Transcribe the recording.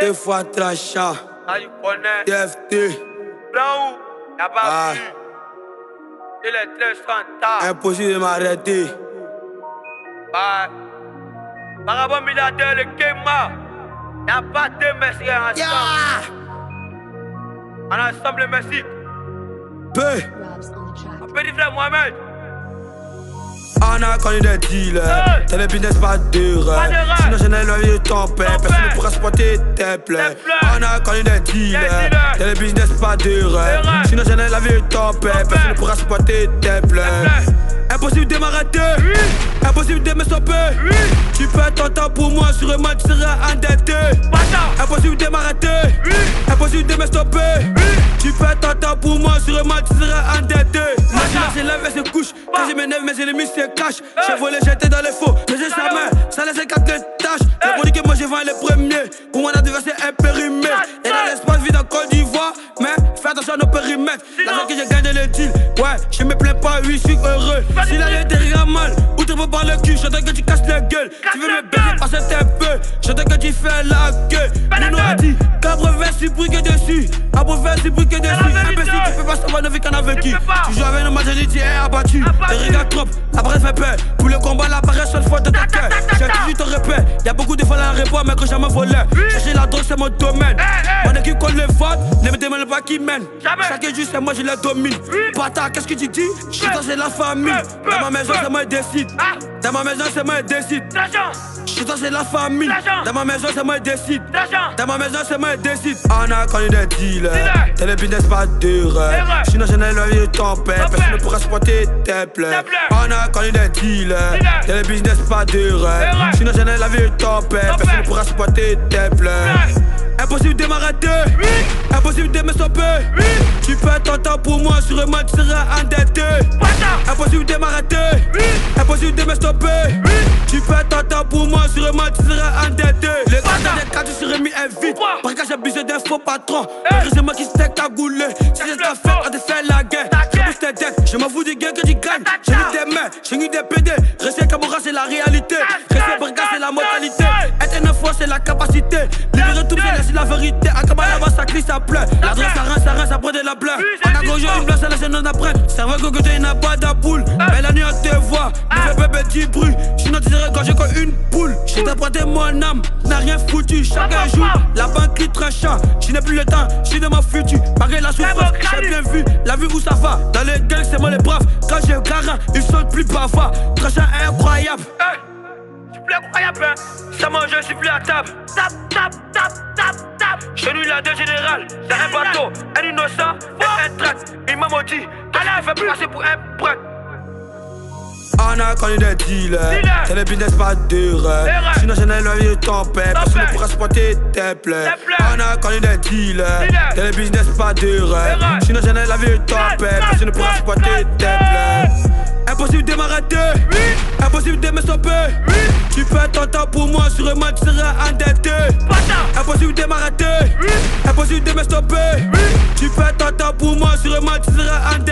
Deux fois Tracha. Ah, tu connais. TFT. Blanc, y'a pas vu. Il est très santa. Impossible de m'arrêter. Vagabond milliardaire, le Kema. Y'a pas de merci ensemble. En ensemble, merci. Petit frère Mohamed. On a connu des dealers, t'es le business pas dur. Sinon je n'ai la vie de ton père, personne ne pourra supporter tes plaies. On a connu des dealers, t'es le business pas dur. Sinon je n'ai la vie de ton père, personne ne pourra supporter tes plaies. Impossible de m'arrêter, impossible de me stopper. Tu perds ton temps pour moi, sûrement tu seras endetté. Impossible de m'arrêter, impossible de me stopper. Tu perds ton temps pour moi, sûrement tu seras endetté. Là j'ai lève et se couche, quand je m'énerve mes ennemis se cachent. J'ai volé, j'étais dans les faux, mais j'ai sa main, ça laisse 4 tâches. J'ai dit que moi j'ai vendu les premiers, pour mon adversaire est périmé. Et dans l'espace vide en Côte d'Ivoire, mais fais attention à nos périmètres. L'argent que j'ai gagné le deal, ouais, je me plains pas, oui, je suis heureux. Si la vie derrière mal, ou te veux par le cul, j'entends que tu casses la gueule. Tu veux me baiser parce que t'es peu, j'entends que tu fais la gueule. Nous a dit, qu'abrevers si bruit que dessus, abrevers si bruit que dessus. Imbécile, tu peux pas savoir nos vies qu'on a vécu. Tu joues avec nos matchs, tu es abattu. Tes regards trop, après fait peur. Pour le combat, la paresse seule fois de ta cœur. J'ai toujours ton repère, y'a beaucoup de fois à la réponse, mais que jamais volé. Chercher la drogue, c'est mon domaine. Mon équipe contre le vote, ne me demande pas qui mène. Chaque jour, c'est moi, je les domine. Bâtard, qu'est-ce que tu dis? J'suis dans c'est la famille. Dans ma maison, c'est moi qui décide. Dans ma maison, c'est moi qui décide. J'suis dans c'est la famille. Dans ma maison, c'est moi qui décide. Dans ma maison, c'est moi qui décide. On a connu des dealers, t'es le business pas dur. Sinon, je n'ai la vie de ton père, personne ne pourra supporter tes plaies. On a connu des dealers, t'es le business pas dur. Sinon, je n'ai la vie de ton père, personne ne pourra supporter tes plaies. Impossible de m'arrêter, impossible de me stopper. Tu perds ton temps pour moi, sûrement tu seras endetté. Impossible de m'arrêter, impossible de me stopper. Tu perds ton temps pour moi, sûrement tu seras endetté. Les gars des cas, tu serais mis invite. Parce que j'ai besoin d'un faux patron. C'est moi qui s'était cagoulé. Si j'ai ta fait, on te fait la guerre. Je pousse tes dettes, je m'en fous du gain que tu gagnes. J'ai mis des mains, j'ai mis des PD. Rester Camorra, c'est la réalité. Rester Berga, c'est la modalité. Être une fois, c'est la capacité. Libérer tout, c'est la vérité. À Kabalaba, ça crie, ça pleure. La drogue, ça rince, ça prend de la pleure. On a gauche une place, la chaîne, on apprend. Cerveau, gogoté, il n'a pas d'ampoule. Mais la nuit, on te voit. Ne fais pas petit bruit. Sinon, tu serais gorgé comme une poule. J'ai t'apprêté mon âme, n'a rien foutu. Chaque jour, la banque qui tranchant. Je n'ai plus le temps, je suis dans ma future. Malgré la souffrance, j'ai bien vu la vie où ça va. Dans les gangs, c'est moi les braves. Quand j'ai un garant, ils sont plus bavards. Tranchant incroyable. Je suis plus incroyable, hein. Ça mange, je suis plus à table. Tap, tap, tap, tap, tap. Chez lui, la deux générale. C'est un bateau, un innocent et un traite. Il m'a maudit. Elle fait passer pour un prêtre. On a connu des dealers, t'es le business pas dur. Sinon je n'ai la vie de ton père, personne ne pourra supporter tes plaies. On a connu des dealers, t'es le business pas dur. Sinon je n'ai la vie de ton père, personne ne pourra supporter tes plaies. Impossible de m'arrêter, impossible de me stopper. Tu perds ton temps pour moi, sûrement tu seras endetté. Impossible de m'arrêter, impossible de me stopper. Tu perds ton temps pour moi, sûrement tu seras endetté.